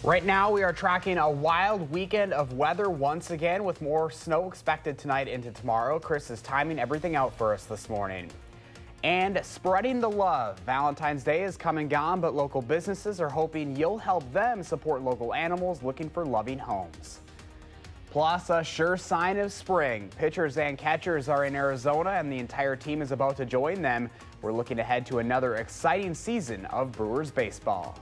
Right now, we are tracking a wild weekend of weather once again with more snow expected tonight into tomorrow. Chris is timing everything out for us this morning. And spreading the love. Valentine's Day is come and gone, but local businesses are hoping you'll help them support local animals looking for loving homes. Plus, a sure sign of spring. Pitchers and catchers are in Arizona, and the entire team is about to join them. We're looking ahead to another exciting season of Brewers baseball.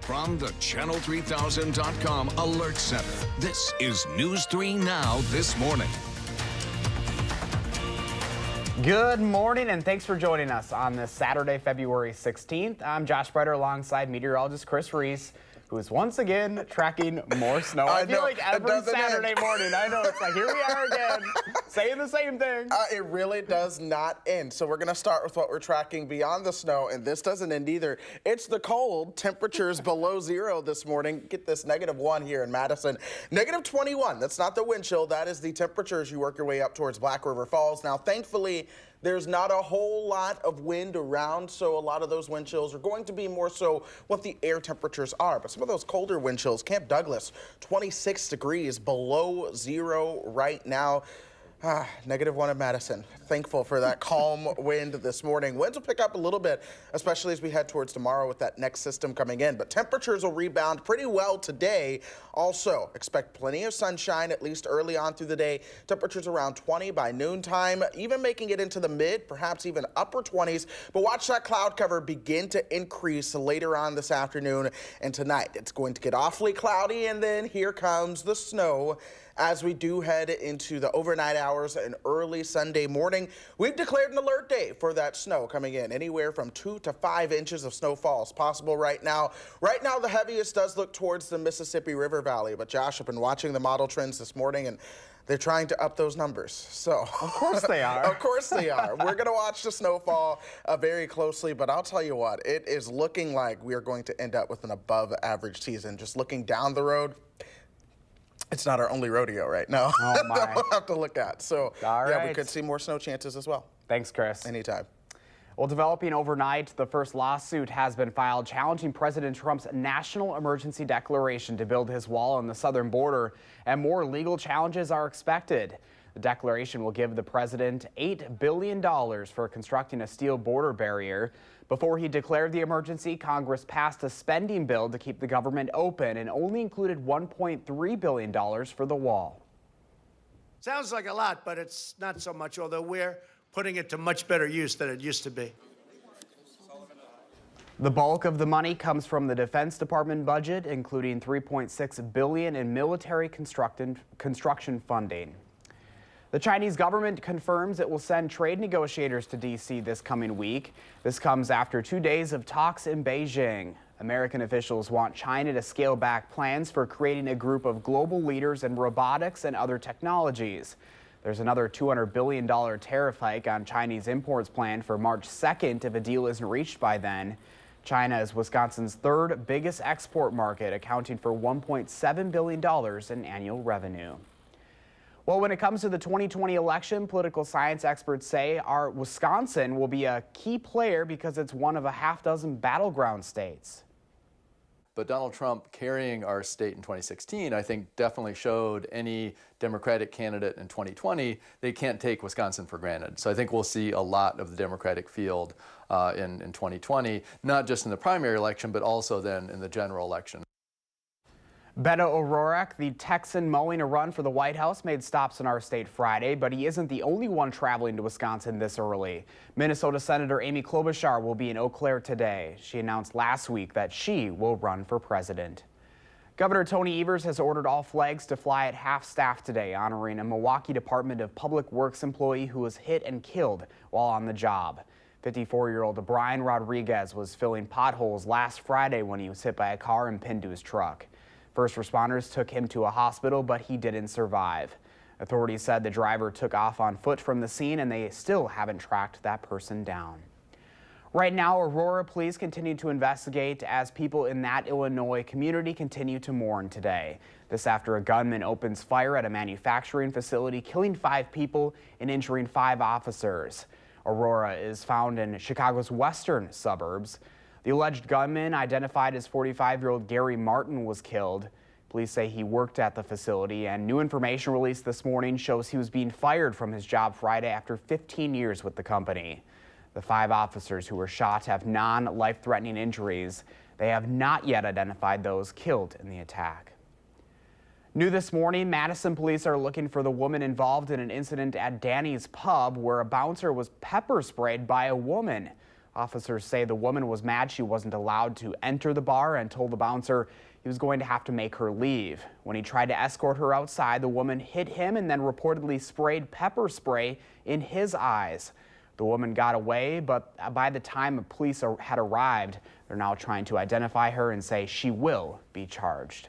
From the Channel3000.com Alert Center, this is News 3 Now this morning. Good morning, and thanks for joining us on this Saturday, February 16th. I'm Josh Bretter alongside meteorologist Chris Reese, who is once again tracking more snow. I feel like every Saturday morning, I know, it's like, here we are again, saying the same thing. It really does not end. So we're going to start with what we're tracking beyond the snow, and this doesn't end either. It's the cold. Temperatures below zero this morning. Get this, -1 here in Madison. -21. That's not the wind chill. That is the temperature as you work your way up towards Black River Falls. Now, thankfully, there's not a whole lot of wind around, so a lot of those wind chills are going to be more so what the air temperatures are. But some of those colder wind chills, Camp Douglas, 26 degrees below zero right now. -1 in Madison. Thankful for that calm wind this morning. Winds will pick up a little bit, especially as we head towards tomorrow with that next system coming in. But temperatures will rebound pretty well today. Also, expect plenty of sunshine, at least early on through the day. Temperatures around 20 by noontime, even making it into the mid, perhaps even upper 20s. But watch that cloud cover begin to increase later on this afternoon and tonight. It's going to get awfully cloudy, and then here comes the snow. As we do head into the overnight hours and early Sunday morning, we've declared an alert day for that snow coming in. Anywhere from 2 to 5 inches of snowfall is possible right now. Right now, the heaviest does look towards the Mississippi River Valley. But Josh, I've been watching the model trends this morning, and they're trying to up those numbers. So of course they are. Of course they are. We're going to watch the snowfall very closely, but I'll tell you what, it is looking like we are going to end up with an above average season. Just looking down the road, it's not our only rodeo right now. Oh my. That we'll have to look at. So All yeah, right. we could see more snow chances as well. Thanks, Chris. Anytime. Well, developing overnight, the first lawsuit has been filed challenging President Trump's national emergency declaration to build his wall on the southern border, and more legal challenges are expected. The declaration will give the president $8 billion for constructing a steel border barrier. Before he declared the emergency, Congress passed a spending bill to keep the government open and only included $1.3 billion for the wall. Sounds like a lot, but it's not so much, although we're putting it to much better use than it used to be. The bulk of the money comes from the Defense Department budget, including $3.6 billion in military construction funding. The Chinese government confirms it will send trade negotiators to D.C. this coming week. This comes after 2 days of talks in Beijing. American officials want China to scale back plans for creating a group of global leaders in robotics and other technologies. There's another $200 billion tariff hike on Chinese imports planned for March 2nd if a deal isn't reached by then. China is Wisconsin's third biggest export market, accounting for $1.7 billion in annual revenue. Well, when it comes to the 2020 election, political science experts say our Wisconsin will be a key player because it's one of a half-dozen battleground states. But Donald Trump carrying our state in 2016, I think, definitely showed any Democratic candidate in 2020 they can't take Wisconsin for granted. So I think we'll see a lot of the Democratic field in 2020, not just in the primary election, but also then in the general election. Beto O'Rourke, the Texan mulling a run for the White House, made stops in our state Friday, but he isn't the only one traveling to Wisconsin this early. Minnesota Senator Amy Klobuchar will be in Eau Claire today. She announced last week that she will run for president. Governor Tony Evers has ordered all flags to fly at half-staff today, honoring a Milwaukee Department of Public Works employee who was hit and killed while on the job. 54-year-old Brian Rodriguez was filling potholes last Friday when he was hit by a car and pinned to his truck. First responders took him to a hospital, but he didn't survive. Authorities said the driver took off on foot from the scene, and they still haven't tracked that person down. Right now, Aurora police continue to investigate as people in that Illinois community continue to mourn today. This after a gunman opens fire at a manufacturing facility, killing 5 people and injuring 5 officers. Aurora is found in Chicago's western suburbs. The alleged gunman, identified as 45-year-old Gary Martin, was killed. Police say he worked at the facility, and new information released this morning shows he was being fired from his job Friday after 15 years with the company. The 5 officers who were shot have non-life-threatening injuries. They have not yet identified those killed in the attack. New this morning, Madison police are looking for the woman involved in an incident at Danny's Pub where a bouncer was pepper sprayed by a woman. Officers say the woman was mad she wasn't allowed to enter the bar and told the bouncer he was going to have to make her leave. When he tried to escort her outside, the woman hit him and then reportedly sprayed pepper spray in his eyes. The woman got away, but by the time police had arrived, they're now trying to identify her and say she will be charged.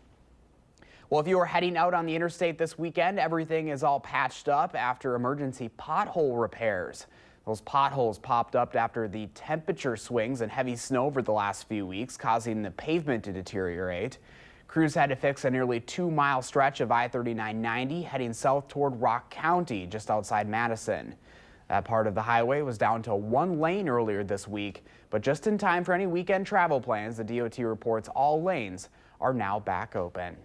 Well, if you are heading out on the interstate this weekend, everything is all patched up after emergency pothole repairs. Those potholes popped up after the temperature swings and heavy snow over the last few weeks, causing the pavement to deteriorate. Crews had to fix a nearly 2-mile stretch of I-3990 heading south toward Rock County, just outside Madison. That part of the highway was down to 1 lane earlier this week, but just in time for any weekend travel plans, the DOT reports all lanes are now back open.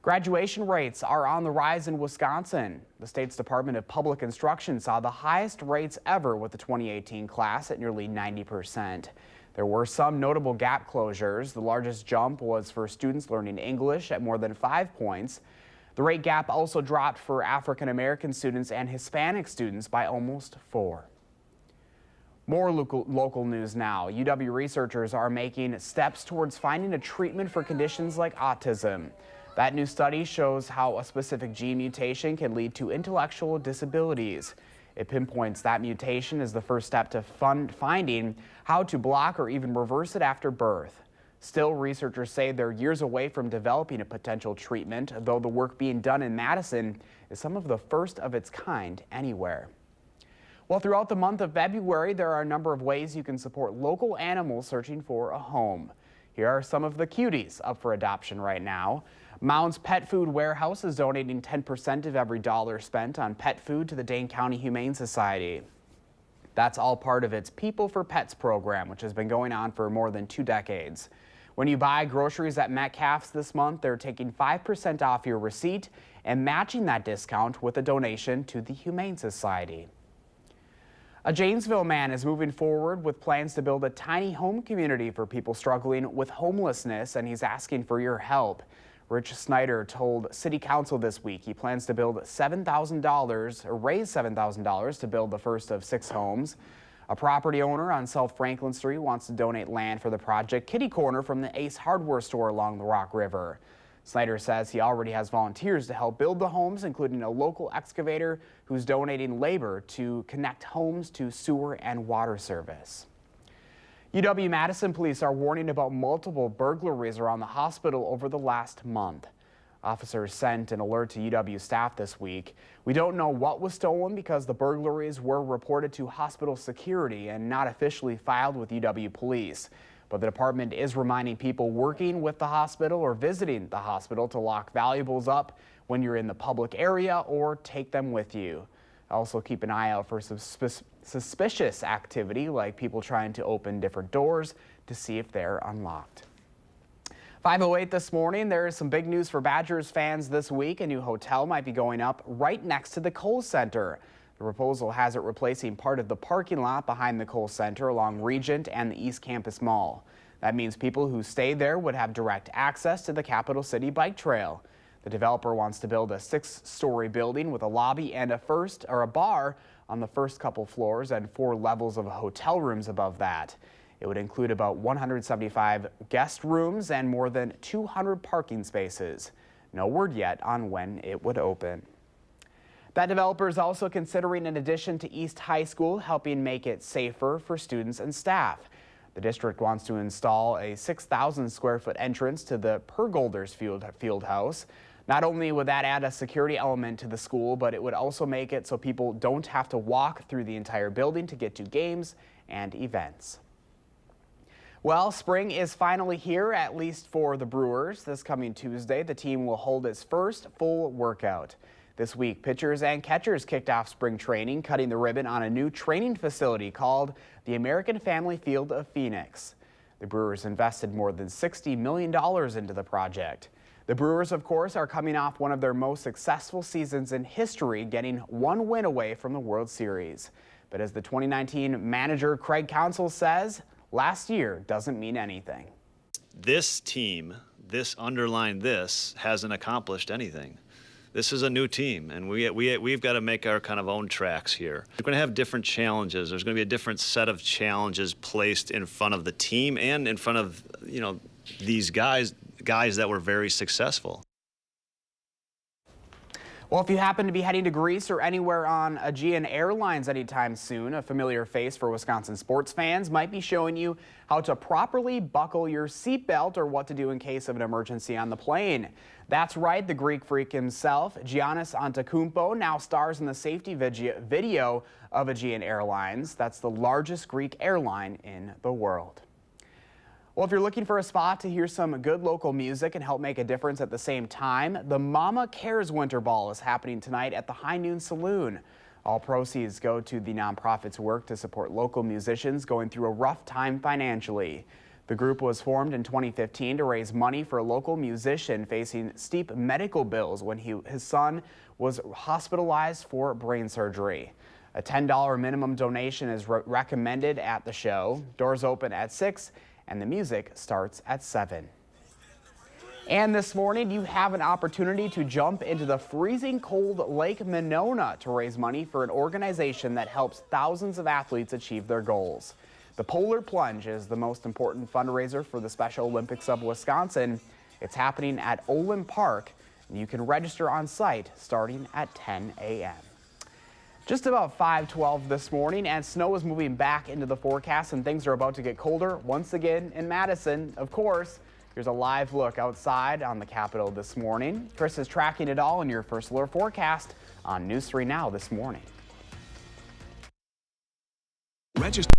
Graduation rates are on the rise in Wisconsin. The state's Department of Public Instruction saw the highest rates ever with the 2018 class at nearly 90%. There were some notable gap closures. The largest jump was for students learning English at more than 5 points. The rate gap also dropped for African American students and Hispanic students by almost 4. More local news now. UW researchers are making steps towards finding a treatment for conditions like autism. That new study shows how a specific gene mutation can lead to intellectual disabilities. It pinpoints that mutation as the first step to finding how to block or even reverse it after birth. Still, researchers say they're years away from developing a potential treatment, though the work being done in Madison is some of the first of its kind anywhere. Well, throughout the month of February, there are a number of ways you can support local animals searching for a home. Here are some of the cuties up for adoption right now. Mound's Pet Food Warehouse is donating 10% of every dollar spent on pet food to the Dane County Humane Society. That's all part of its People for Pets program, which has been going on for more than 2 decades. When you buy groceries at Metcalf's this month, they're taking 5% off your receipt and matching that discount with a donation to the Humane Society. A Janesville man is moving forward with plans to build a tiny home community for people struggling with homelessness, and he's asking for your help. Rich Snyder told City Council this week he plans to build $7,000 or raise $7,000 to build the first of 6 homes. A property owner on South Franklin Street wants to donate land for the project kitty corner from the Ace Hardware store along the Rock River. Snyder says he already has volunteers to help build the homes, including a local excavator who's donating labor to connect homes to sewer and water service. UW-Madison police are warning about multiple burglaries around the hospital over the last month. Officers sent an alert to UW staff this week. We don't know what was stolen because the burglaries were reported to hospital security and not officially filed with UW police. But the department is reminding people working with the hospital or visiting the hospital to lock valuables up when you're in the public area or take them with you. Also keep an eye out for suspicious activity like people trying to open different doors to see if they're unlocked. 5:08 this morning, there is some big news for Badgers fans this week. A new hotel might be going up right next to the Kohl Center. The proposal has it replacing part of the parking lot behind the Kohl Center along Regent and the East Campus Mall. That means people who stay there would have direct access to the Capital City Bike Trail. The developer wants to build a 6-story building with a lobby and a bar on the first couple floors and 4 levels of hotel rooms above that. It would include about 175 guest rooms and more than 200 parking spaces. No word yet on when it would open. That developer is also considering an addition to East High School, helping make it safer for students and staff. The district wants to install a 6,000 square foot entrance to the Pergolders field house. Not only would that add a security element to the school, but it would also make it so people don't have to walk through the entire building to get to games and events. Well, spring is finally here, at least for the Brewers. This coming Tuesday, the team will hold its first full workout. This week, pitchers and catchers kicked off spring training, cutting the ribbon on a new training facility called the American Family Field of Phoenix. The Brewers invested more than $60 million into the project. The Brewers, of course, are coming off one of their most successful seasons in history, getting one win away from the World Series. But as the 2019 manager Craig Counsell says, last year doesn't mean anything. This team, hasn't accomplished anything. This is a new team, and we've got to make our kind of own tracks here. We're going to have different challenges. There's going to be a different set of challenges placed in front of the team and in front of, these guys that were very successful. Well, if you happen to be heading to Greece or anywhere on Aegean Airlines anytime soon, a familiar face for Wisconsin sports fans might be showing you how to properly buckle your seatbelt or what to do in case of an emergency on the plane. That's right, the Greek freak himself, Giannis Antetokounmpo, now stars in the safety video of Aegean Airlines. That's the largest Greek airline in the world. Well, if you're looking for a spot to hear some good local music and help make a difference at the same time, the Mama Cares Winter Ball is happening tonight at the High Noon Saloon. All proceeds go to the nonprofit's work to support local musicians going through a rough time financially. The group was formed in 2015 to raise money for a local musician facing steep medical bills when his son was hospitalized for brain surgery. A $10 minimum donation is recommended at the show. Doors open at 6. And the music starts at 7. And this morning, you have an opportunity to jump into the freezing cold Lake Monona to raise money for an organization that helps thousands of athletes achieve their goals. The Polar Plunge is the most important fundraiser for the Special Olympics of Wisconsin. It's happening at Olin Park, and you can register on site starting at 10 a.m. Just about 5:12 this morning, and snow is moving back into the forecast, and things are about to get colder once again in Madison. Of course, here's a live look outside on the Capitol this morning. Chris is tracking it all in your first alert forecast on News 3 Now this morning. Register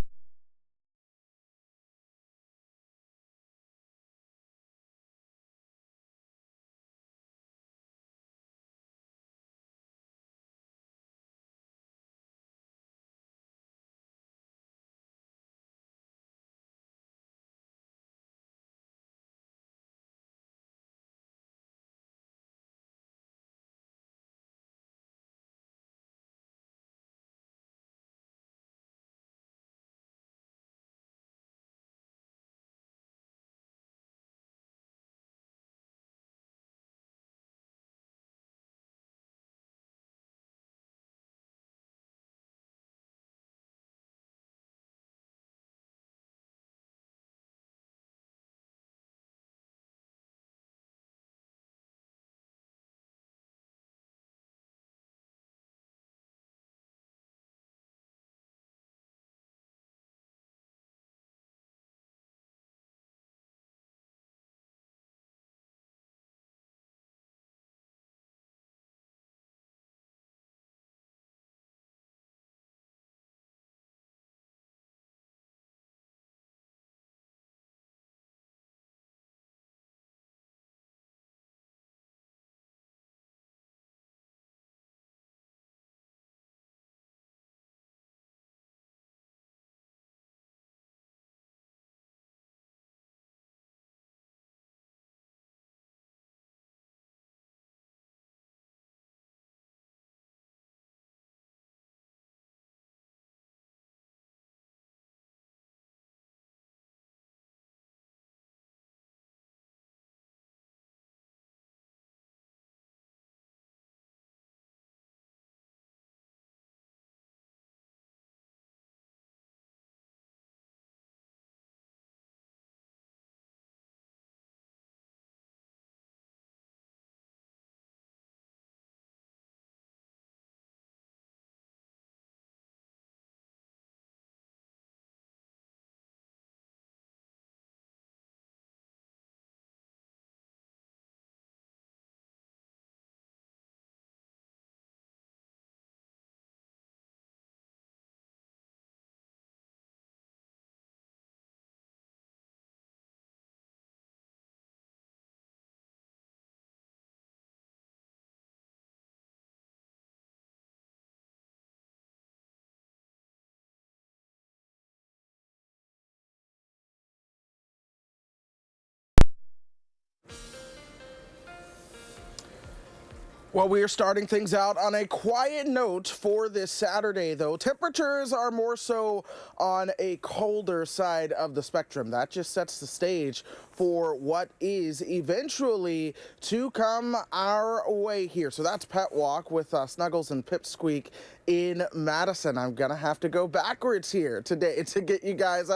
Well, we are starting things out on a quiet note for this Saturday, though. Temperatures are more so on a colder side of the spectrum. That just sets the stage for what is eventually to come our way here. So that's Pet Walk with Snuggles and Pipsqueak in Madison. I'm going to have to go backwards here today to get you guys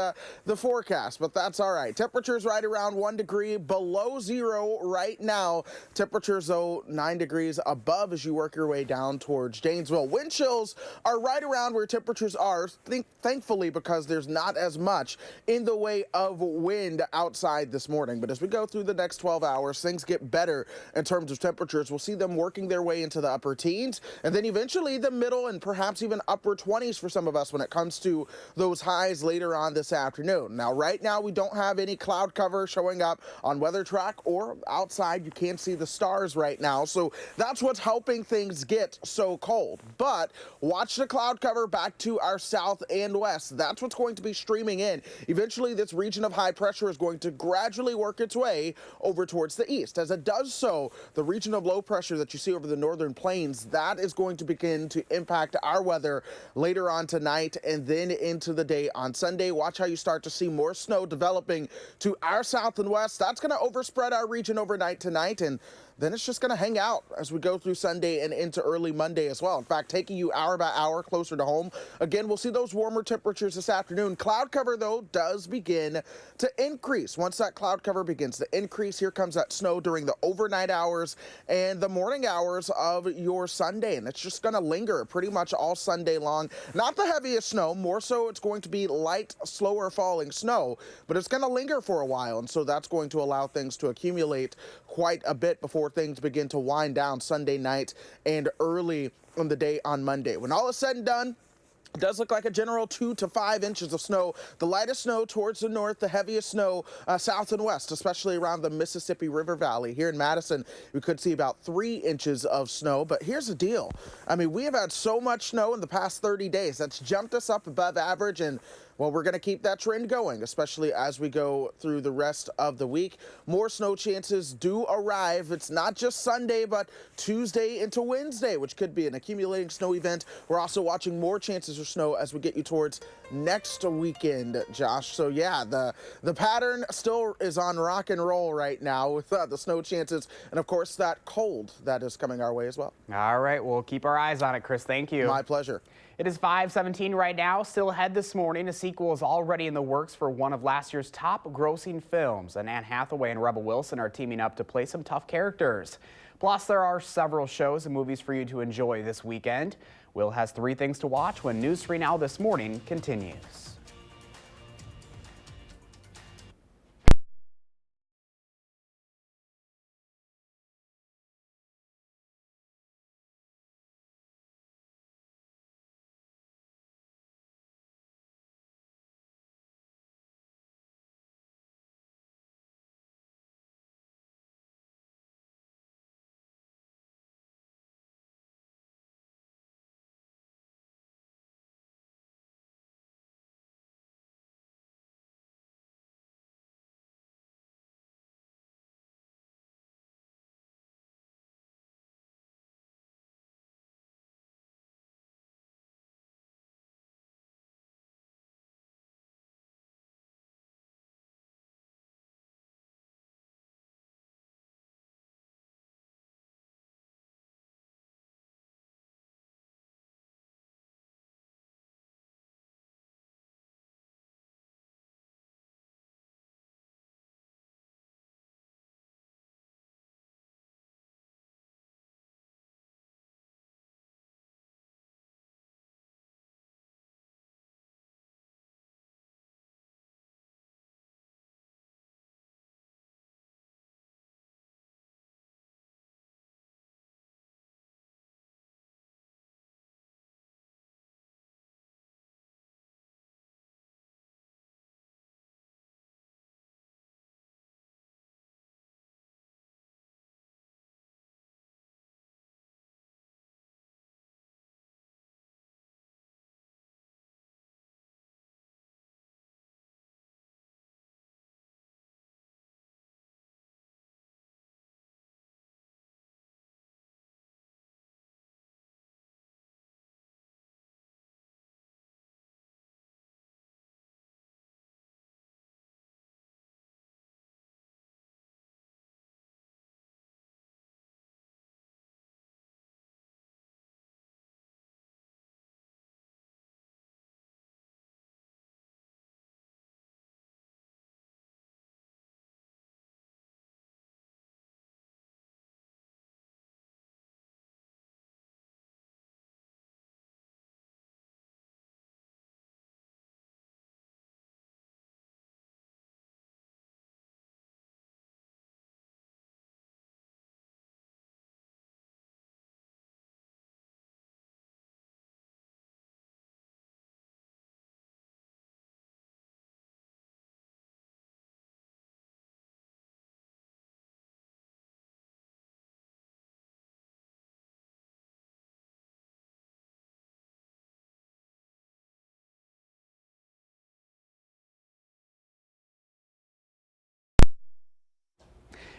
the forecast, but that's all right. Temperatures right around 1 degree below zero right now. Temperatures, though, 9 degrees above as you work your way down towards Janesville. Wind chills are right around where temperatures are, thankfully, because there's not as much in the way of wind outside this morning. But as we go through the next 12 hours, things get better in terms of temperatures. We'll see them working their way into the upper teens, and then eventually the middle and perhaps even upper 20s for some of us when it comes to those highs later on this afternoon. Now, right now, we don't have any cloud cover showing up on Weather Track or outside. You can't see the stars right now, so that's what's helping things get so cold. But watch the cloud cover back to our south and west. That's what's going to be streaming in. Eventually, this region of high pressure is going to gradually work its way over towards the east. As it does so, the region of low pressure that you see over the northern plains, that is going to begin to impact our weather later on tonight and then into the day on Sunday. Watch how you start to see more snow developing to our south and west. That's going to overspread our region overnight tonight, and then it's just going to hang out as we go through Sunday and into early Monday as well. In fact, taking you hour by hour closer to home. Again, we'll see those warmer temperatures this afternoon. Cloud cover, though, does begin to increase. Once that cloud cover begins to increase, here comes that snow during the overnight hours and the morning hours of your Sunday. And it's just going to linger pretty much all Sunday long. Not the heaviest snow, more so it's going to be light, slower falling snow, but it's going to linger for a while. And so that's going to allow things to accumulate quite a bit before things begin to wind down Sunday night and early in the day on Monday. When all is said and done, it does look like a general 2 to 5 inches of snow. The lightest snow towards the north, the heaviest snow south and west, especially around the Mississippi River Valley. Here in Madison, we could see about 3 inches of snow. But here's the deal. I mean, we have had so much snow in the past 30 days. That's jumped us up above average, and well, we're going to keep that trend going, especially as we go through the rest of the week. More snow chances do arrive. It's not just Sunday, but Tuesday into Wednesday, which could be an accumulating snow event. We're also watching more chances of snow as we get you towards next weekend, Josh. So yeah, the pattern still is on rock and roll right now with the snow chances and, of course, that cold that is coming our way as well. All right, we'll keep our eyes on it, Chris. Thank you. My pleasure. It is 5:17 right now. Still ahead this morning, a sequel is already in the works for one of last year's top grossing films. And Anne Hathaway and Rebel Wilson are teaming up to play some tough characters. Plus, there are several shows and movies for you to enjoy this weekend. Will has 3 things to watch when News 3 Now This Morning continues.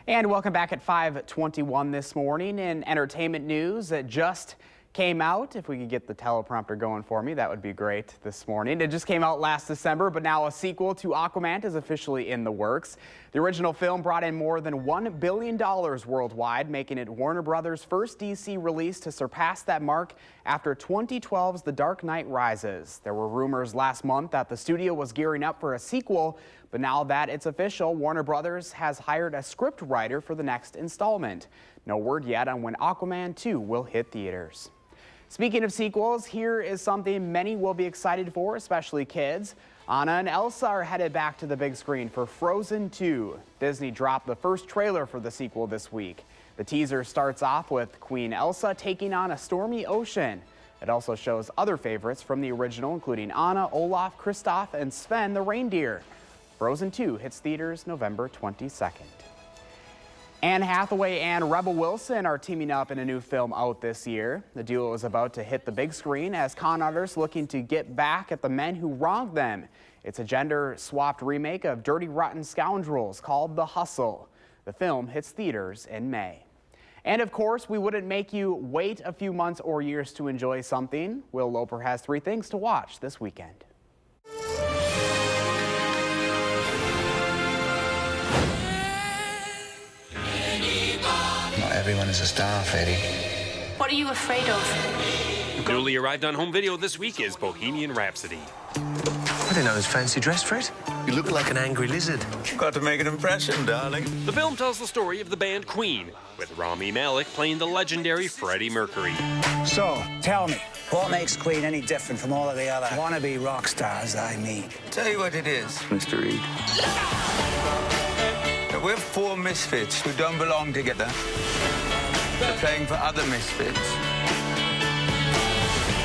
And welcome back at 5:21 this morning. In entertainment news that just came out, if we could get the teleprompter going for me, that would be great this morning. It just came out last December, but now a sequel to Aquaman is officially in the works. The original film brought in more than $1 billion worldwide, making it Warner Brothers' first DC release to surpass that mark after 2012's The Dark Knight Rises. There were rumors last month that the studio was gearing up for a sequel, but now that it's official, Warner Brothers has hired a script writer for the next installment. No word yet on when Aquaman 2 will hit theaters. Speaking of sequels, here is something many will be excited for, especially kids. Anna and Elsa are headed back to the big screen for Frozen 2. Disney dropped the first trailer for the sequel this week. The teaser starts off with Queen Elsa taking on a stormy ocean. It also shows other favorites from the original, including Anna, Olaf, Kristoff, and Sven the reindeer. Frozen 2 hits theaters November 22nd. Anne Hathaway and Rebel Wilson are teaming up in a new film out this year. The duo is about to hit the big screen as con artists looking to get back at the men who wronged them. It's a gender-swapped remake of Dirty Rotten Scoundrels called The Hustle. The film hits theaters in May. And of course, we wouldn't make you wait a few months or years to enjoy something. Will Loper has 3 things to watch this weekend. Not everyone is a star, Freddy. What are you afraid of? Newly arrived on home video this week is Bohemian Rhapsody. I didn't know it was fancy dress, Fred. You look like an angry lizard. You've got to make an impression, darling. The film tells the story of the band Queen, with Rami Malek playing the legendary Freddie Mercury. So, tell me, what makes Queen any different from all of the other wannabe rock stars I meet? Tell you what it is, Mr. Reed. We're 4 misfits who don't belong together. We're playing for other misfits.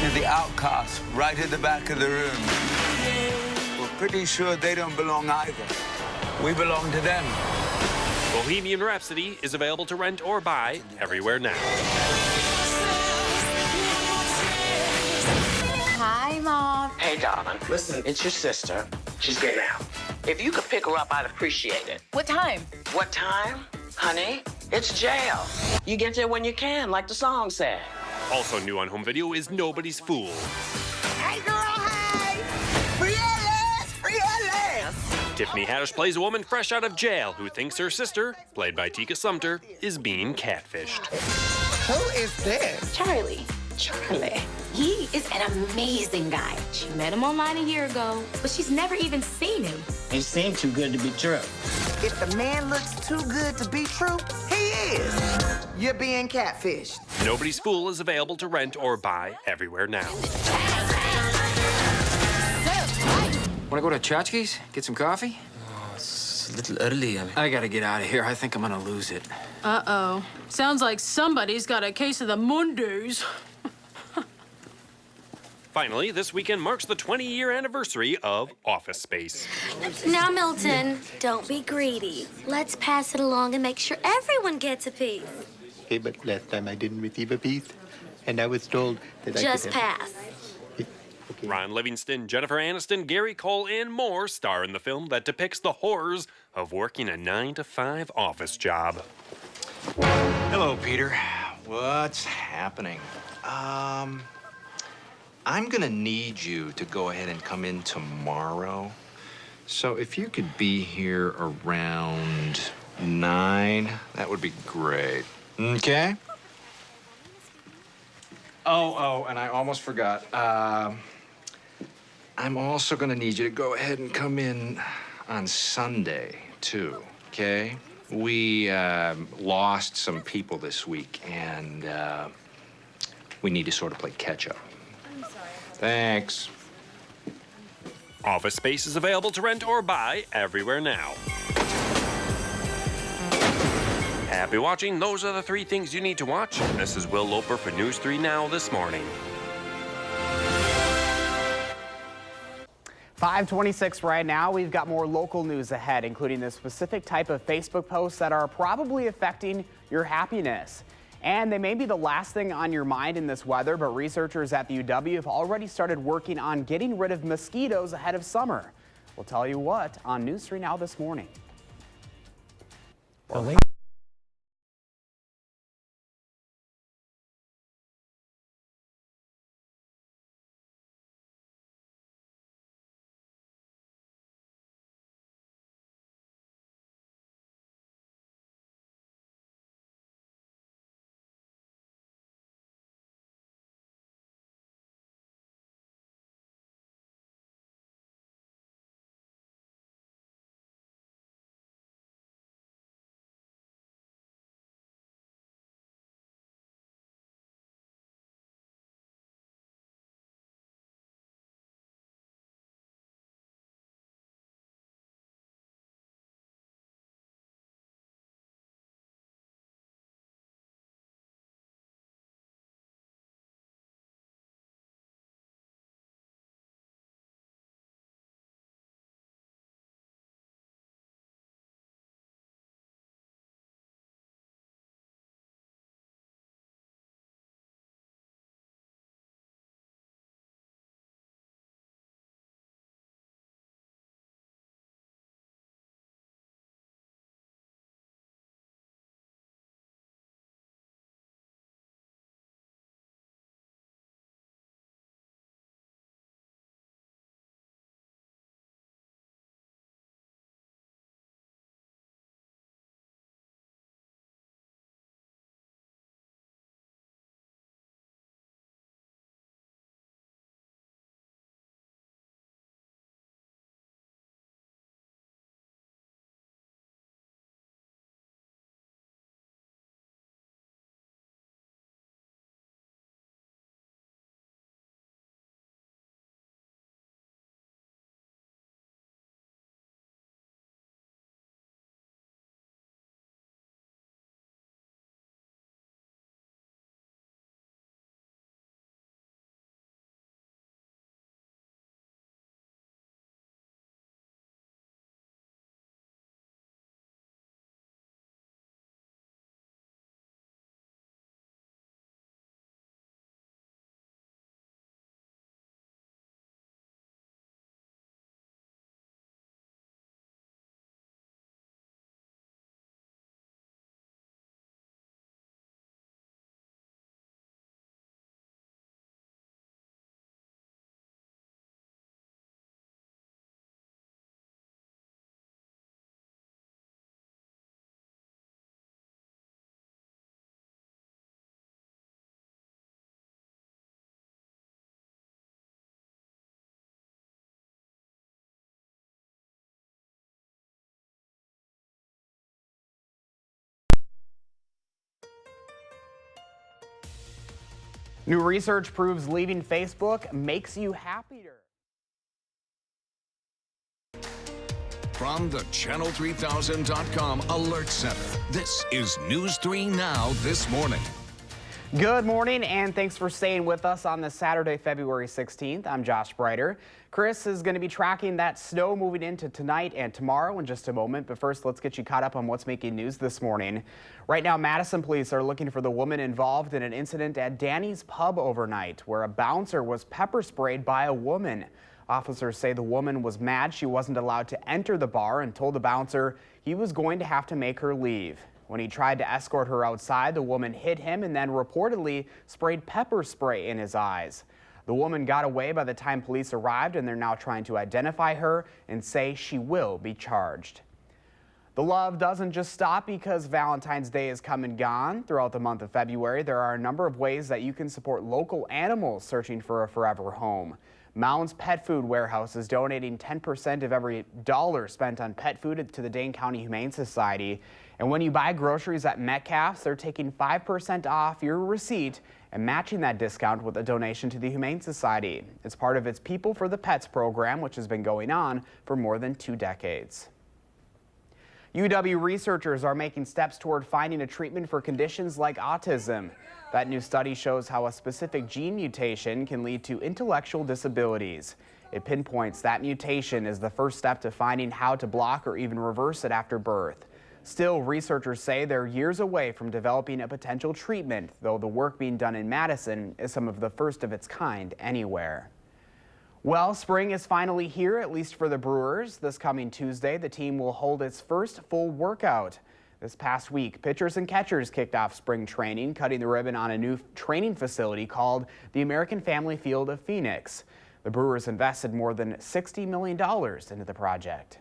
You're the outcasts right at the back of the room. We're pretty sure they don't belong either. We belong to them. Bohemian Rhapsody is available to rent or buy everywhere now. Hi, Mom. Hey, darling. Listen, it's your sister. She's getting out. If you could pick her up, I'd appreciate it. What time? What time? Honey, it's jail. You get there when you can, like the song said. Also new on home video is Nobody's Fool. Hey, girl, hey! Free Alice! Free Alice! Tiffany Haddish plays a woman fresh out of jail who thinks her sister, played by Tika Sumter, is being catfished. Who is this? Charlie. Charlie. He is an amazing guy. She met him online a year ago, but she's never even seen him. He seemed too good to be true. If the man looks too good to be true, he is. You're being catfished. Nobody's Fool is available to rent or buy everywhere now. Want to go to Chachki's? Get some coffee? Oh, it's a little early. I gotta get out of here. I think I'm gonna lose it. Uh-oh. Sounds like somebody's got a case of the Mondays. Finally, this weekend marks the 20-year anniversary of Office Space. Now, Milton, don't be greedy. Let's pass it along and make sure everyone gets a piece. Hey, but last time I didn't receive a piece, and I was told that Just pass. Okay. Ron Livingston, Jennifer Aniston, Gary Cole, and more star in the film that depicts the horrors of working a 9-to-5 office job. Hello, Peter. What's happening? I'm gonna need you to go ahead and come in tomorrow. So if you could be here around 9, that would be great. Okay? Oh, and I almost forgot. I'm also gonna need you to go ahead and come in on Sunday, too, okay? We lost some people this week, and we need to sort of play catch-up. Thanks. Office Space is available to rent or buy everywhere now. Happy watching. Those are the 3 things you need to watch. This is Will Loper for News 3 Now this morning. 5:26 right now. We've got more local news ahead, including the specific type of Facebook posts that are probably affecting your happiness. And they may be the last thing on your mind in this weather, but researchers at the UW have already started working on getting rid of mosquitoes ahead of summer. We'll tell you what on News 3 Now this morning. New research proves leaving Facebook makes you happier. From the Channel3000.com Alert Center, this is News 3 Now this morning. Good morning, and thanks for staying with us on this Saturday, February 16th. I'm Josh Breiter. Chris is going to be tracking that snow moving into tonight and tomorrow in just a moment. But first, let's get you caught up on what's making news this morning. Right now, Madison police are looking for the woman involved in an incident at Danny's Pub overnight, where a bouncer was pepper sprayed by a woman. Officers say the woman was mad she wasn't allowed to enter the bar and told the bouncer he was going to have to make her leave. When he tried to escort her outside, the woman hit him and then reportedly sprayed pepper spray in his eyes. The woman got away by the time police arrived, and they're now trying to identify her and say she will be charged. The love doesn't just stop because Valentine's Day is come and gone. Throughout the month of February, there are a number of ways that you can support local animals searching for a forever home. Mound's Pet Food Warehouse is donating 10% of every dollar spent on pet food to the Dane County Humane Society. And when you buy groceries at Metcalf's, they're taking 5% off your receipt and matching that discount with a donation to the Humane Society. It's part of its People for the Pets program, which has been going on for more than 2 decades. UW researchers are making steps toward finding a treatment for conditions like autism. That new study shows how a specific gene mutation can lead to intellectual disabilities. It pinpoints that mutation as the first step to finding how to block or even reverse it after birth. Still, researchers say they're years away from developing a potential treatment, though the work being done in Madison is some of the first of its kind anywhere. Well, spring is finally here, at least for the Brewers. This coming Tuesday, the team will hold its first full workout. This past week, pitchers and catchers kicked off spring training, cutting the ribbon on a new training facility called the American Family Field of Phoenix. The Brewers invested more than $60 million into the project.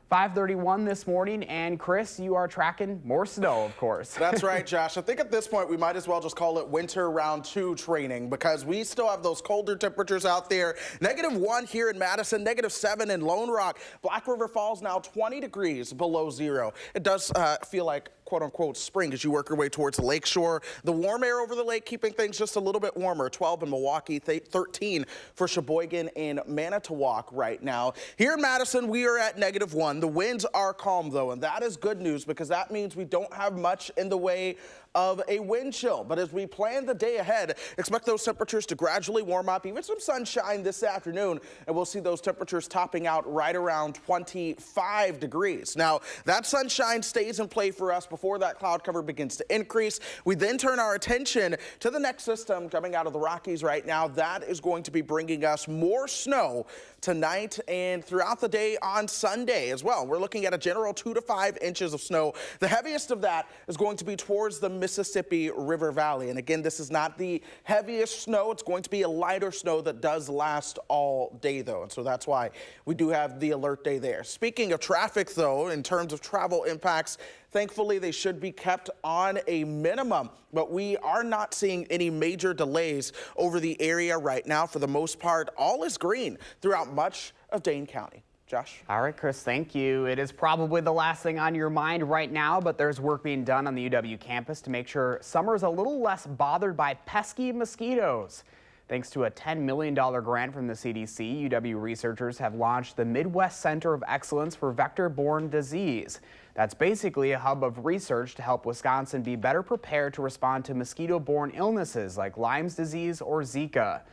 5:31 this morning, and Chris, you are tracking more snow, of course. That's right, Josh. I think at this point we might as well just call it winter round 2 training, because we still have those colder temperatures out there. -1 here in Madison, -7 in Lone Rock. Black River Falls now 20 degrees below zero. It does feel like quote-unquote spring as you work your way towards the lake shore. The warm air over the lake keeping things just a little bit warmer. 12 in Milwaukee, 13 for Sheboygan and Manitowoc right now. Here in Madison, we are at -1. The winds are calm, though, and that is good news because that means we don't have much in the way of a wind chill. But as we plan the day ahead, expect those temperatures to gradually warm up, even some sunshine this afternoon, and we'll see those temperatures topping out right around 25 degrees. Now, that sunshine stays in play for us before that cloud cover begins to increase. We then turn our attention to the next system coming out of the Rockies right now. That is going to be bringing us more snow tonight and throughout the day on Sunday as well. We're looking at a general 2 to 5 inches of snow. The heaviest of that is going to be towards the Mississippi River Valley. And again, this is not the heaviest snow. It's going to be a lighter snow that does last all day, though. And so that's why we do have the alert day there. Speaking of traffic, though, in terms of travel impacts, thankfully, they should be kept on a minimum, but we are not seeing any major delays over the area right now. For the most part, all is green throughout much of Dane County. Josh? All right, Chris, thank you. It is probably the last thing on your mind right now, but there's work being done on the UW campus to make sure summer is a little less bothered by pesky mosquitoes. Thanks to a $10 million grant from the CDC, UW researchers have launched the Midwest Center of Excellence for Vector-Borne Disease. That's basically a hub of research to help Wisconsin be better prepared to respond to mosquito-borne illnesses like Lyme's disease or Zika.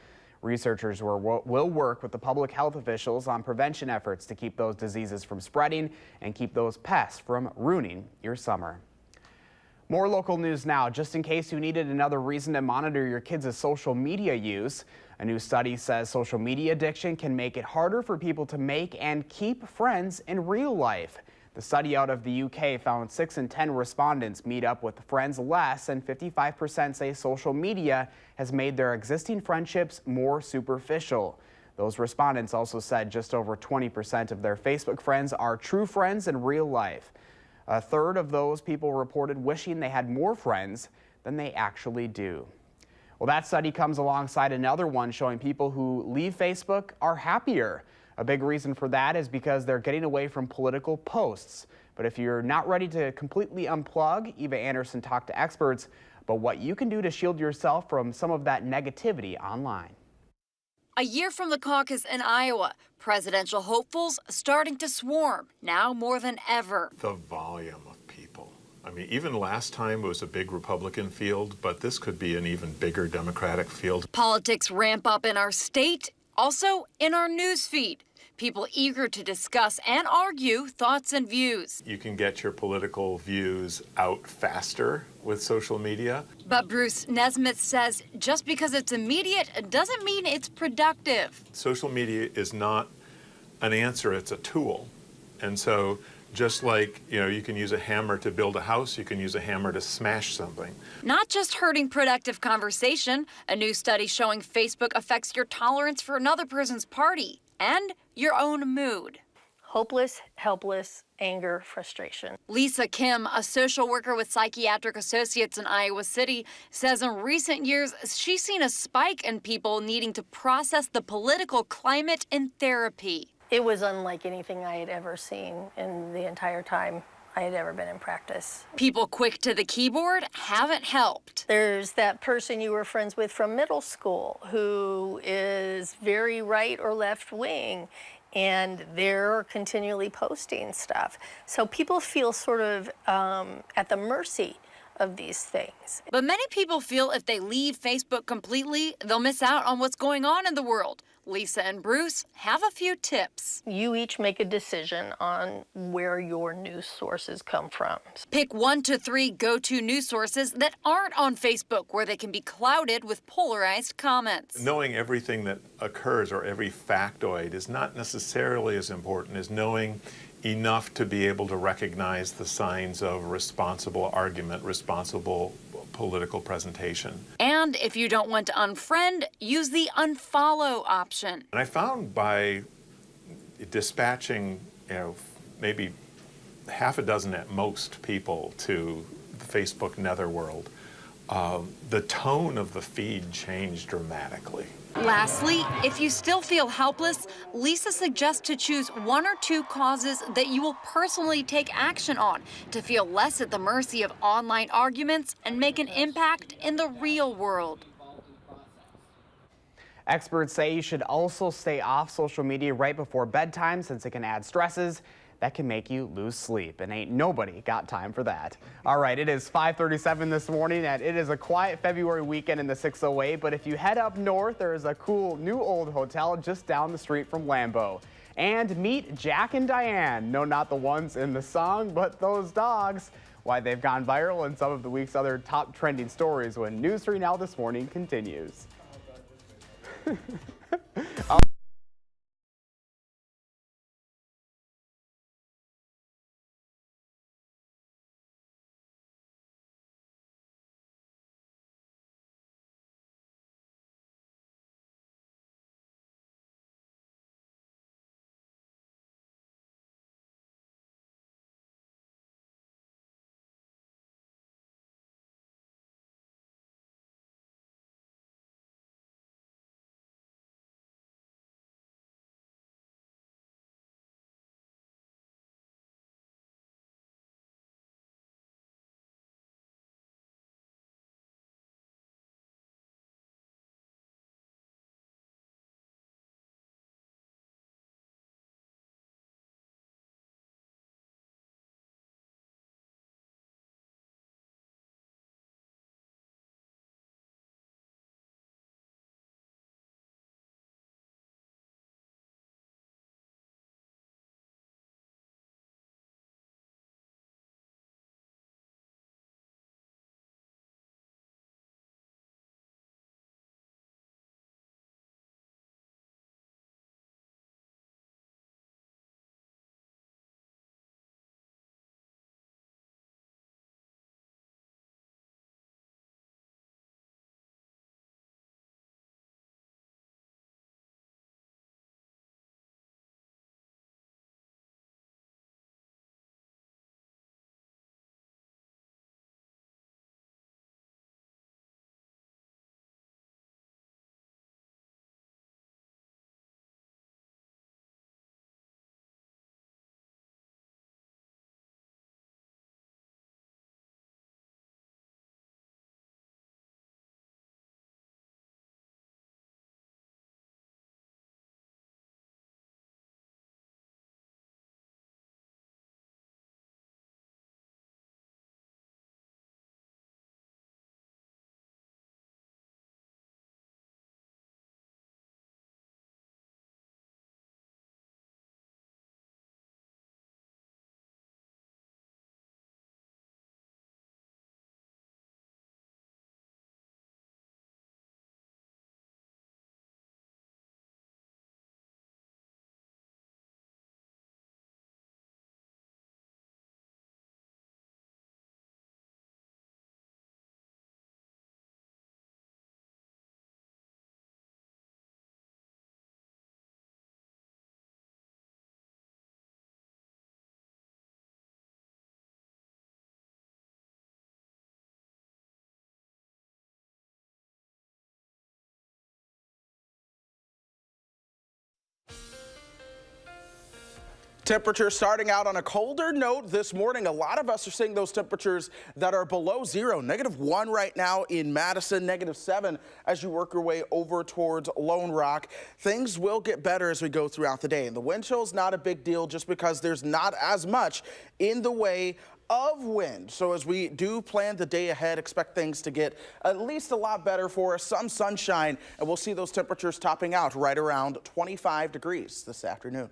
Researchers will work with the public health officials on prevention efforts to keep those diseases from spreading and keep those pests from ruining your summer. More local news now, just in case you needed another reason to monitor your kids' social media use. A new study says social media addiction can make it harder for people to make and keep friends in real life. The study out of the UK found 6 in 10 respondents meet up with friends less, and 55% say social media has made their existing friendships more superficial. Those respondents also said just over 20% of their Facebook friends are true friends in real life. A third of those people reported wishing they had more friends than they actually do. Well, that study comes alongside another one showing people who leave Facebook are happier. A big reason for that is because they're getting away from political posts. But if you're not ready to completely unplug, Eva Anderson talked to experts but what you can do to shield yourself from some of that negativity online. A year from the caucus in Iowa, presidential hopefuls starting to swarm, now more than ever. The volume of people. I mean, even last time it was a big Republican field, but this could be an even bigger Democratic field. Politics ramp up in our state, also in our news feed. People eager to discuss and argue thoughts and views. You can get your political views out faster with social media. But Bruce Nesmith says just because it's immediate doesn't mean it's productive. Social media is not an answer, it's a tool. And so just like, you can use a hammer to build a house, you can use a hammer to smash something. Not just hurting productive conversation, a new study showing Facebook affects your tolerance for another person's party and your own mood. Hopeless, helpless, anger, frustration. Lisa Kim, a social worker with Psychiatric Associates in Iowa City, says in recent years she's seen a spike in people needing to process the political climate in therapy. It was unlike anything I had ever seen in the entire time I had ever been in practice. People quick to the keyboard haven't helped. There's that person you were friends with from middle school who is very right or left wing, and they're continually posting stuff. So people feel sort of at the mercy of these things. But many people feel if they leave Facebook completely, they'll miss out on what's going on in the world. Lisa and Bruce have a few tips. You each make a decision on where your news sources come from. Pick 1 to 3 go-to news sources that aren't on Facebook, where they can be clouded with polarized comments. Knowing everything that occurs or every factoid is not necessarily as important as knowing enough to be able to recognize the signs of responsible argument, responsible political presentation. And if you don't want to unfriend, use the unfollow option. And I found by dispatching, maybe half a dozen at most people to the Facebook netherworld, the tone of the feed changed dramatically. Lastly, if you still feel helpless, Lisa suggests to choose 1 or 2 causes that you will personally take action on to feel less at the mercy of online arguments and make an impact in the real world. Experts say you should also stay off social media right before bedtime, since it can add stresses that can make you lose sleep, and ain't nobody got time for that. All right, it is 5:37 this morning, and it is a quiet February weekend in the 608, but if you head up north, there is a cool new old hotel just down the street from Lambeau. And meet Jack and Diane. No, not the ones in the song, but those dogs. Why they've gone viral and some of the week's other top trending stories when News 3 Now This Morning continues. Temperatures starting out on a colder note this morning. A lot of us are seeing those temperatures that are below zero. -1 right now in Madison, -7 as you work your way over towards Lone Rock. Things will get better as we go throughout the day. And the wind chill's not a big deal just because there's not as much in the way of wind. So as we do plan the day ahead, expect things to get at least a lot better for us. Some sunshine, and we'll see those temperatures topping out right around 25 degrees this afternoon.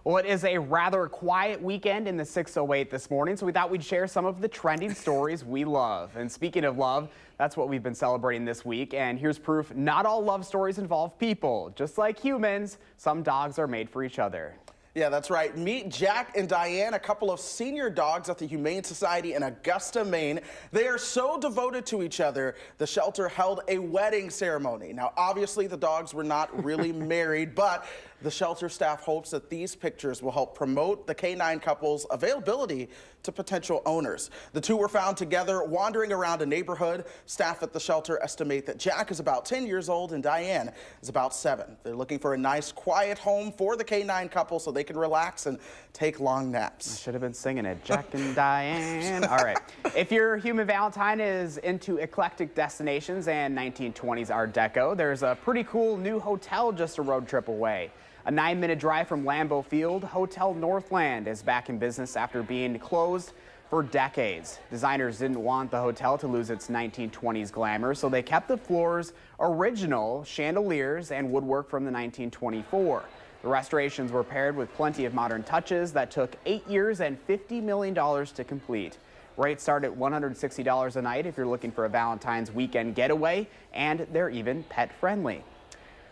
Well, it is a rather quiet weekend in the 608 this morning, so we thought we'd share some of the trending stories we love. And speaking of love, that's what we've been celebrating this week. And here's proof not all love stories involve people. Just like humans, some dogs are made for each other. Yeah, that's right. Meet Jack and Diane, a couple of senior dogs at the Humane Society in Augusta, Maine. They are so devoted to each other, the shelter held a wedding ceremony. Now, obviously, the dogs were not really married, but the shelter staff hopes that these pictures will help promote the canine couple's availability to potential owners. The two were found together wandering around a neighborhood. Staff at the shelter estimate that Jack is about 10 years old and Diane is about 7. They're looking for a nice, quiet home for the canine couple so they can relax and take long naps. I should have been singing it. Jack and Diane. All right. If your human Valentine is into eclectic destinations and 1920s Art Deco, there's a pretty cool new hotel just a road trip away. A 9-minute drive from Lambeau Field, Hotel Northland is back in business after being closed for decades. Designers didn't want the hotel to lose its 1920s glamour, so they kept the floor's original chandeliers and woodwork from the 1924. The restorations were paired with plenty of modern touches that took 8 years and $50 million to complete. Rates start at $160 a night if you're looking for a Valentine's weekend getaway, and they're even pet-friendly.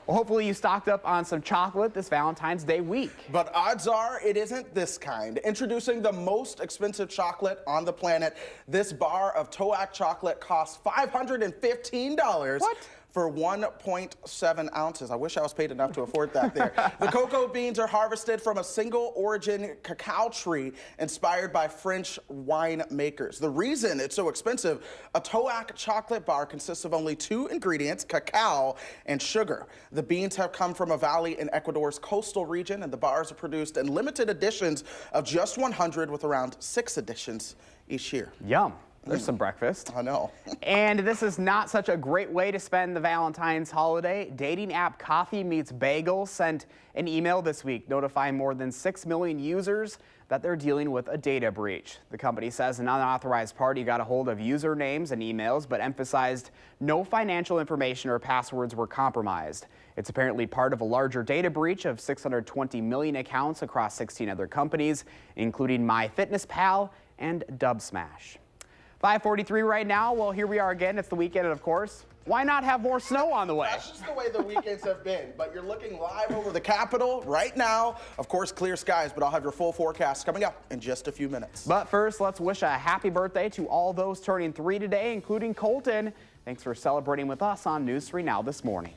Well, hopefully you stocked up on some chocolate this Valentine's Day week. But odds are it isn't this kind. Introducing the most expensive chocolate on the planet, this bar of Toac chocolate costs $515. What? For 1.7 ounces. I wish I was paid enough to afford that there. The cocoa beans are harvested from a single origin cacao tree inspired by French winemakers. The reason it's so expensive, a Toac chocolate bar consists of only 2 ingredients, cacao and sugar. The beans have come from a valley in Ecuador's coastal region, and the bars are produced in limited editions of just 100 with around 6 editions each year. Yum. There's some breakfast. I know. And this is not such a great way to spend the Valentine's holiday. Dating app Coffee Meets Bagel sent an email this week notifying more than 6 million users that they're dealing with a data breach. The company says an unauthorized party got a hold of usernames and emails, but emphasized no financial information or passwords were compromised. It's apparently part of a larger data breach of 620 million accounts across 16 other companies, including MyFitnessPal and Dubsmash. 5:43 right now. Well, here we are again. It's the weekend, and of course, why not have more snow on the way? That's just the way the weekends have been. But you're looking live over the Capitol right now. Of course, clear skies, but I'll have your full forecast coming up in just a few minutes. But first, let's wish a happy birthday to all those turning 3 today, including Colton. Thanks for celebrating with us on News 3 Now this morning.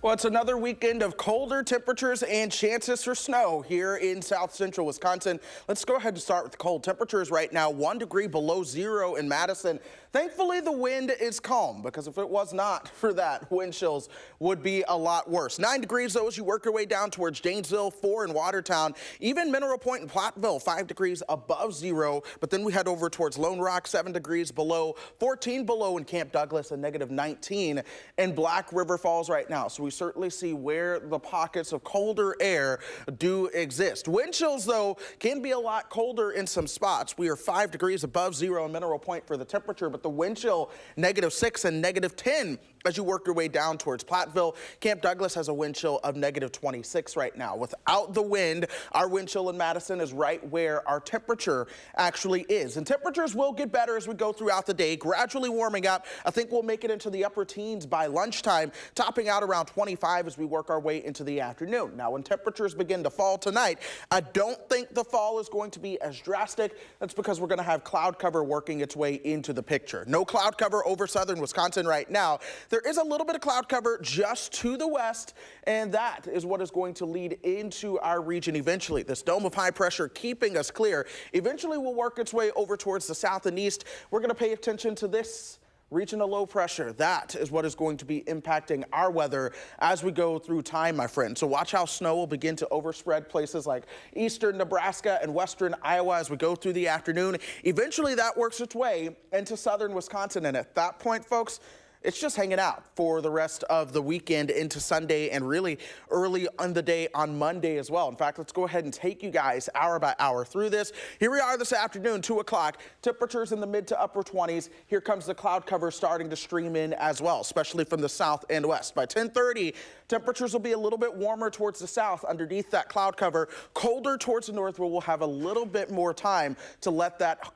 Well, it's another weekend of colder temperatures and chances for snow here in south central Wisconsin. Let's go ahead and start with the cold. Temperatures right now 1 degree below zero in Madison. Thankfully, the wind is calm, because if it was not for that, wind chills would be a lot worse. 9 degrees, though, as you work your way down towards Janesville, 4 in Watertown, even Mineral Point and Platteville, 5 degrees above zero. But then we head over towards Lone Rock, 7 degrees below, 14 below in Camp Douglas, and negative 19 in Black River Falls right now. So we certainly see where the pockets of colder air do exist. Wind chills, though, can be a lot colder in some spots. We are 5 degrees above zero in Mineral Point for the temperature, but the wind chill negative 6 and negative 10 as you work your way down towards Platteville. Camp Douglas has a wind chill of negative 26 right now. Without the wind, our wind chill in Madison is right where our temperature actually is. And temperatures will get better as we go throughout the day, gradually warming up. I think we'll make it into the upper teens by lunchtime, topping out around 25 as we work our way into the afternoon. Now, when temperatures begin to fall tonight, I don't think the fall is going to be as drastic. That's because we're going to have cloud cover working its way into the picture. No cloud cover over southern Wisconsin right now. There is a little bit of cloud cover just to the west, and that is what is going to lead into our region eventually. This dome of high pressure keeping us clear eventually will work its way over towards the south and east. We're going to pay attention to this regional low pressure. That is what is going to be impacting our weather as we go through time, my friend. So watch how snow will begin to overspread places like eastern Nebraska and western Iowa as we go through the afternoon. Eventually that works its way into southern Wisconsin, and at that point, folks, it's just hanging out for the rest of the weekend into Sunday and really early on the day on Monday as well. In fact, let's go ahead and take you guys hour by hour through this. Here we are this afternoon, 2 o'clock. Temperatures in the mid to upper 20s. Here comes the cloud cover starting to stream in as well, especially from the south and west. By 10:30, temperatures will be a little bit warmer towards the south underneath that cloud cover, colder towards the north, where we'll have a little bit more time to let that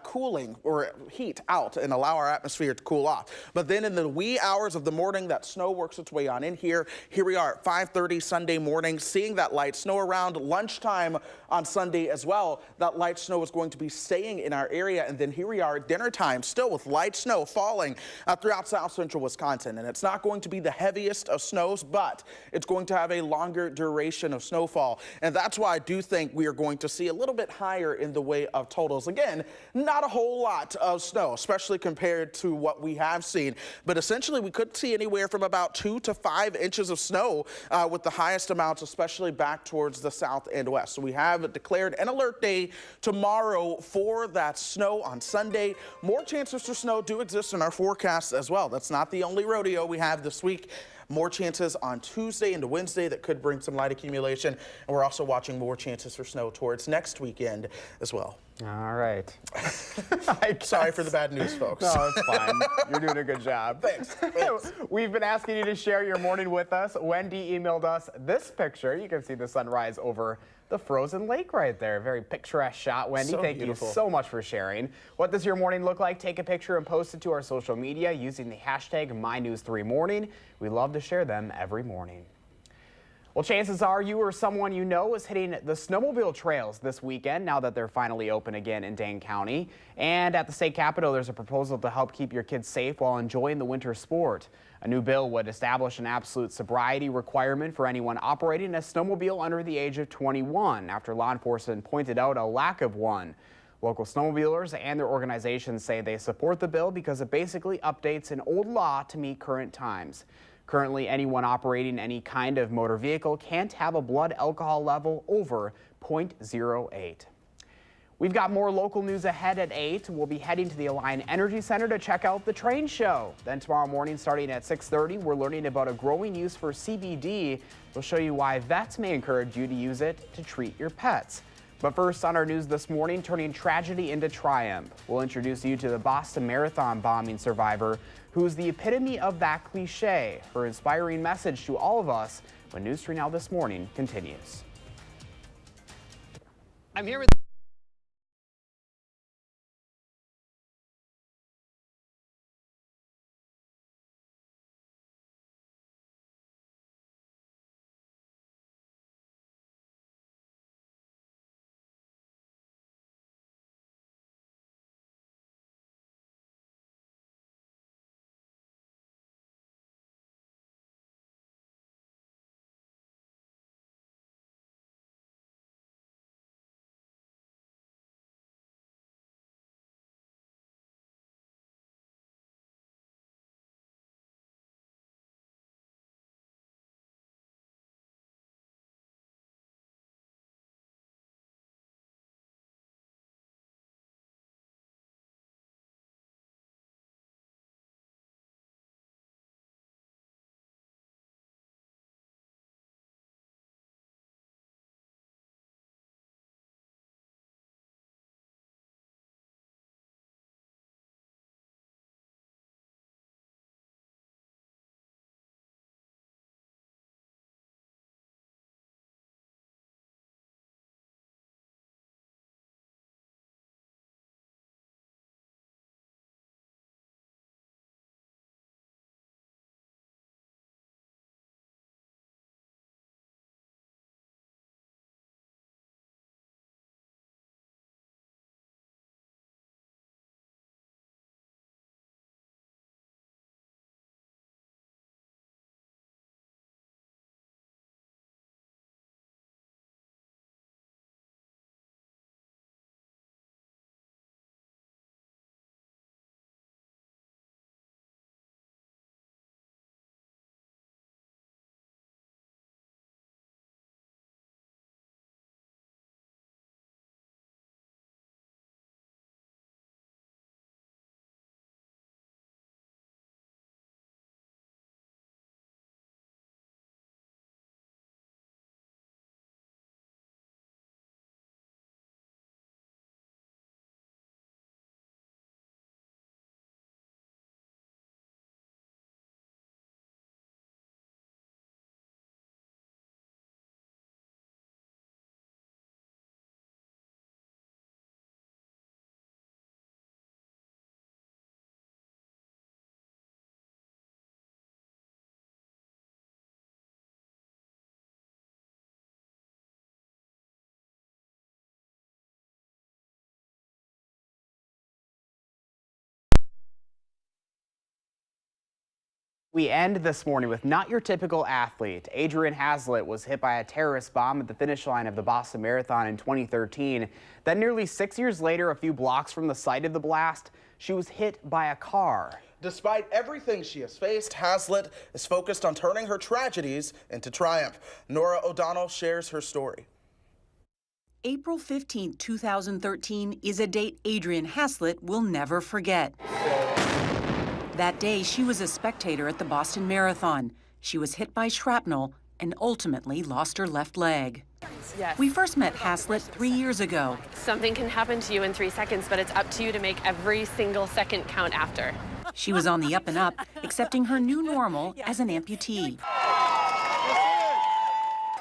cooling or heat out and allow our atmosphere to cool off. But then in the wee hours of the morning, that snow works its way on in here. Here we are at 5:30 Sunday morning, seeing that light snow around lunchtime on Sunday as well. That light snow is going to be staying in our area. And then here we are at dinner time, still with light snow falling throughout south central Wisconsin. And it's not going to be the heaviest of snows, but it's going to have a longer duration of snowfall. And that's why I do think we are going to see a little bit higher in the way of totals. Again, not a whole lot of snow, especially compared to what we have seen. But essentially, we could see anywhere from about 2 to 5 inches of snow with the highest amounts, especially back towards the south and west. So we have declared an alert day tomorrow for that snow on Sunday. More chances for snow do exist in our forecasts as well. That's not the only rodeo we have this week. More chances on Tuesday into Wednesday that could bring some light accumulation. And we're also watching more chances for snow towards next weekend as well. All right. Sorry for the bad news, folks. No, it's fine. You're doing a good job. Thanks. We've been asking you to share your morning with us. Wendy emailed us this picture. You can see the sunrise over the frozen lake right there. Very picturesque shot, Wendy. So Thank beautiful. you so much for sharing. What does your morning look like? Take a picture and post it to our social media using the hashtag MyNews3Morning. We love to share them every morning. Well, chances are you or someone you know is hitting the snowmobile trails this weekend now that they're finally open again in Dane County. And at the state capitol, there's a proposal to help keep your kids safe while enjoying the winter sport. A new bill would establish an absolute sobriety requirement for anyone operating a snowmobile under the age of 21 after law enforcement pointed out a lack of one. Local snowmobilers and their organizations say they support the bill because it basically updates an old law to meet current times. Currently, anyone operating any kind of motor vehicle can't have a blood alcohol level over 0.08. We've got more local news ahead at 8. We'll be heading to the Alliant Energy Center to check out the train show. Then tomorrow morning, starting at 6:30, we're learning about a growing use for CBD. We'll show you why vets may encourage you to use it to treat your pets. But first on our news this morning, turning tragedy into triumph. We'll introduce you to the Boston Marathon bombing survivor, who's the epitome of that cliche. Her inspiring message to all of us when News 3 Now This Morning continues. I'm here with We end this morning with not your typical athlete. Adrian Hazlitt was hit by a terrorist bomb at the finish line of the Boston Marathon in 2013. Then nearly 6 years later, a few blocks from the site of the blast, she was hit by a car. Despite everything she has faced, Hazlitt is focused on turning her tragedies into triumph. Nora O'Donnell shares her story. April 15, 2013 is a date Adrian Hazlitt will never forget. That day, she was a spectator at the Boston Marathon. She was hit by shrapnel and ultimately lost her left leg. Yes. We first met Hazlitt 3 years ago. Something can happen to you in 3 seconds, but it's up to you to make every single second count after. She was on the up and up, accepting her new normal as an amputee.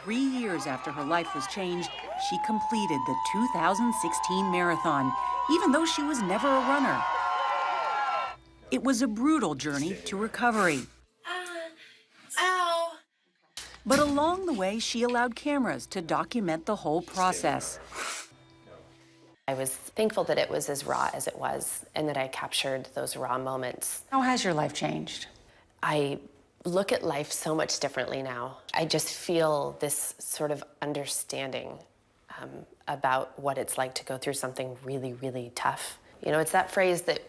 3 years after her life was changed, she completed the 2016 marathon, even though she was never a runner. It was a brutal journey to recovery. Ow! But along the way, she allowed cameras to document the whole process. I was thankful that it was as raw as it was and that I captured those raw moments. How has your life changed? I look at life so much differently now. I just feel this sort of understanding about what it's like to go through something really, really tough. You know, it's that phrase that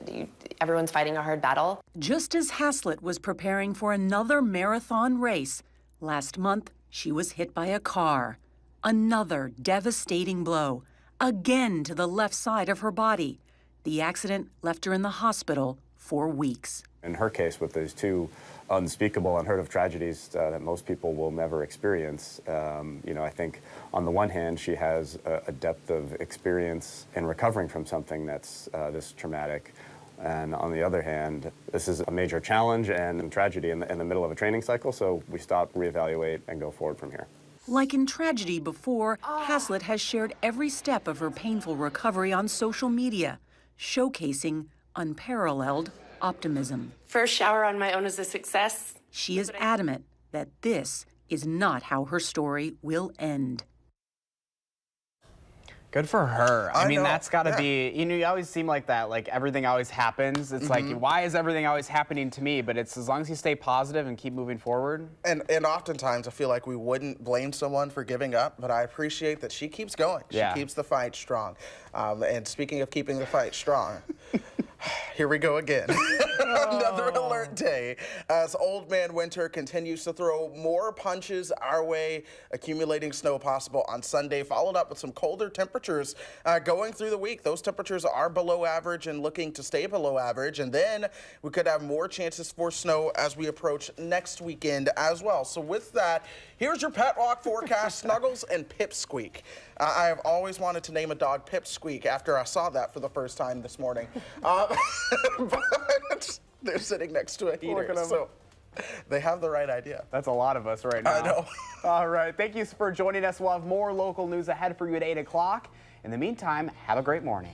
everyone's fighting a hard battle. Just as Hazlitt was preparing for another marathon race, last month she was hit by a car. Another devastating blow, again to the left side of her body. The accident left her in the hospital for weeks. In her case, with those two unspeakable, unheard of tragedies that most people will never experience, I think on the one hand, she has a depth of experience in recovering from something that's this traumatic. And on the other hand, this is a major challenge and tragedy in the middle of a training cycle, so we stop, reevaluate, and go forward from here. Like in tragedy before, Hazlitt has shared every step of her painful recovery on social media, showcasing unparalleled optimism. First shower on my own is a success. She is adamant that this is not how her story will end. Good for her. I mean, know. that's got to Yeah. be, you always seem like that, like everything always happens. It's like, why is everything always happening to me? But it's as long as you stay positive and keep moving forward. And oftentimes I feel like we wouldn't blame someone for giving up, but I appreciate that she keeps going. She Yeah. keeps the fight strong. And speaking of keeping the fight strong, here we go again. Another alert day as Old Man Winter continues to throw more punches our way, accumulating snow possible on Sunday, followed up with some colder temperatures going through the week. Those temperatures are below average and looking to stay below average. And then we could have more chances for snow as we approach next weekend as well. So with that, here's your Pet Walk forecast, Snuggles and Pipsqueak. I have always wanted to name a dog Pipsqueak after I saw that for the first time this morning. But they're sitting next to a heater, so they have the right idea. That's a lot of us right now. I know. All right. Thank you for joining us. We'll have more local news ahead for you at 8 o'clock. In the meantime, have a great morning.